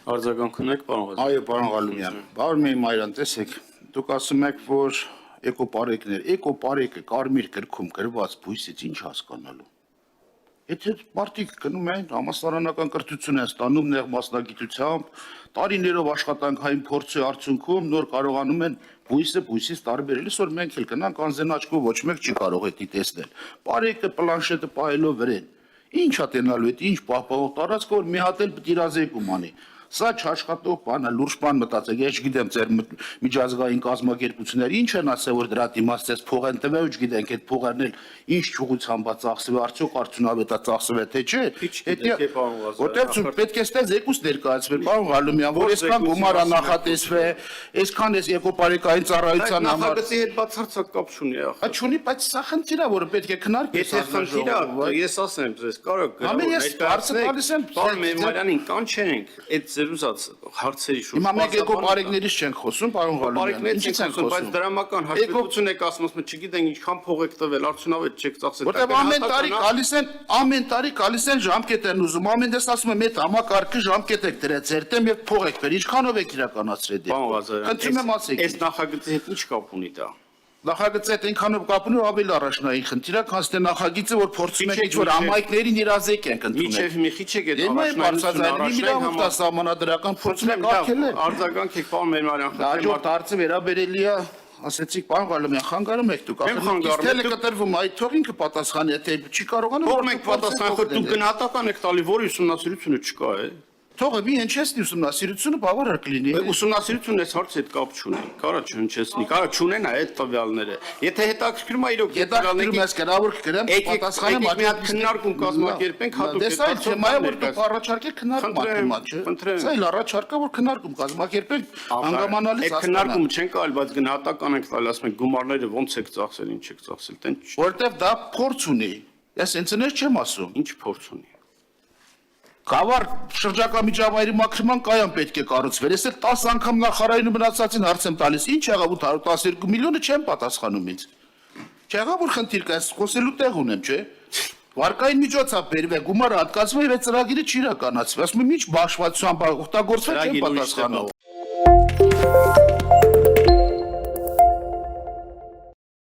Արձագանք ունեք, պարոն Ղազարյան։ Այո, պարոն Ղալումյան, պարոն Մեմարյան, տեսեք, դուք ասում եք, որ էկոպարեկը կարմիր գրքում գրված բույսից ինչ հասկանալու։ Եթե մարդիկ գնում են համասարանական կրթություն են ստանում նեղ մասնագիտությամբ, տարիներով աշխատանքային փորձի արդյունքում նոր կարողանում են բույսից տարբերել, այսօր մենք էլ գնանք անզեն աչքով ոչ մեկ չի կարող դա տեսնել։ Պարեկը պլանշետը պահելով վրեն։ Ինչ է տենալու այդ ինչ պահպանող տարածքը, որ մի հատ էլ դիրազեկում անի։ Սա չաշխատող բան է, լուրջ բան մտածեք, ես չգիտեմ ձեր միջազգային կազմակերպությունները ինչ են ասել, որ դրա դիմաց ցես փող են տվել, ու չգիտենք այդ փողերն էլ ինչ ճուղությամբ է ծախսվել, արդյոք արդյունավետ է ծախսվել, թե չէ։ Որտեղ պետք է ստեղ զեկույց ներկայացվել, պարոն Ղալումյան, որ այսքան գումար է նախատեսվել, այսքան էս էկոպարեկային ծառայության համար։ Նախագծի հետ բացարձակ կապ չունի, ախր։ Չունի, բայց սա խնդիր է, որը պետք է քննարկել։ Եթե խնդիր է, ես ասեմ ձեզ, կարող Պարոն Մեմարյանին կանչենք, այդ զրուցած հարցերի շուրջ։ Հիմա մենք էկոպարեկներից չենք խոսում, պարոն Ղալումյան, ինչից ենք խոսում։ Բայց դրամական հաշվետվություն եք ասում, չգիտենք ինչքան փող եք տվել, արդյունավետ չեք ծախսել։ Որտեղ ամեն տարի գալիս են ժամկետ են ուզում, ամեն դες ասում եմ, այդ համակարգը ժամկետ եք դրել ձեր դեմ եւ փող եք բերել, ինչքանով եք իրականացրել դա։ Պարոն Ղազարյան, Խնդրում եմ ասեք։ այս նախագծի հետ ինչ կապ ունի դա։ Նախագծը այդ այնքանով կապ ունի, ավելի առաջնային խնդիր է, քան թե նախագիծը, որ փորձում ենք ինչ-որ համայնքներին իրազեկ ենք ընդունել։ Միջև մի քիչ եք այդ առաջնային համանadrական փորձում ենք ակել է։ Արձագանք եք, պարոն Մեմարյան, Հաջորդ հարցը վերաբերելի է, ասեցիք, պարոն Ղալումյան, խանգարում եք դուք, խանգարում եք կտրվում, այդ թող ինքը պատասխանի, եթե չի կարողանում։ Թող մենք պատասխան խոր դուք գնահատական եք տալի, որ ուսումնասիրությունը չկա է։ Թողը մի հնչեցնի ուսումնասիրությունը բավարար կլինի։ Ուսումնասիրությունն այս հարցի հետ կապ չունի։ Կարա չհնչեցնի, կարա չունենա այդ տվյալները։ Եթե հետաքրքրում է իրոք հետաքրքրում ես գրավոր կգրեմ, պատասխանեմ մի հատ քննարկում կազմակերպենք հատուկ։ Դες այդ թեմայը որ դուք առաջարկեք քննարկում ատեմա, չէ։ Սա էլ առաջարկա որ քննարկում կազմակերպենք հանգամանալից հասկանալ։ Այդ քննարկումը չեն կարել, բայց գնահատական ենք տալ, ասում ենք գումարները ոնց եք ծախսել, ինչ եք ծախսել, տեն։ Որտեվ դա փորձ ունի։ Ես ինձնից չեմ ասում։ Ինչ փորձ ունի։ Կավառ շրջակա միջավայրի մաքրման կայան պետք է կառուցվել։ Ես էլ 10 անգամ նախարարին ու մնացածին հարց եմ տալիս։ Ինչ եղավ 812 միլիոնը չեմ պատասխանում ինձ։ Չեղավ որ խնդիր կա, ես խոսելու տեղ ունեմ, չէ։ Վարկային միջոցով բերվե, գումարը հատկացվում եւ այդ ծրագիրը չի իրականացվի։ Ասում եմ ինչ բաշխվածությամբ օգտագործվել չեմ պատասխանում։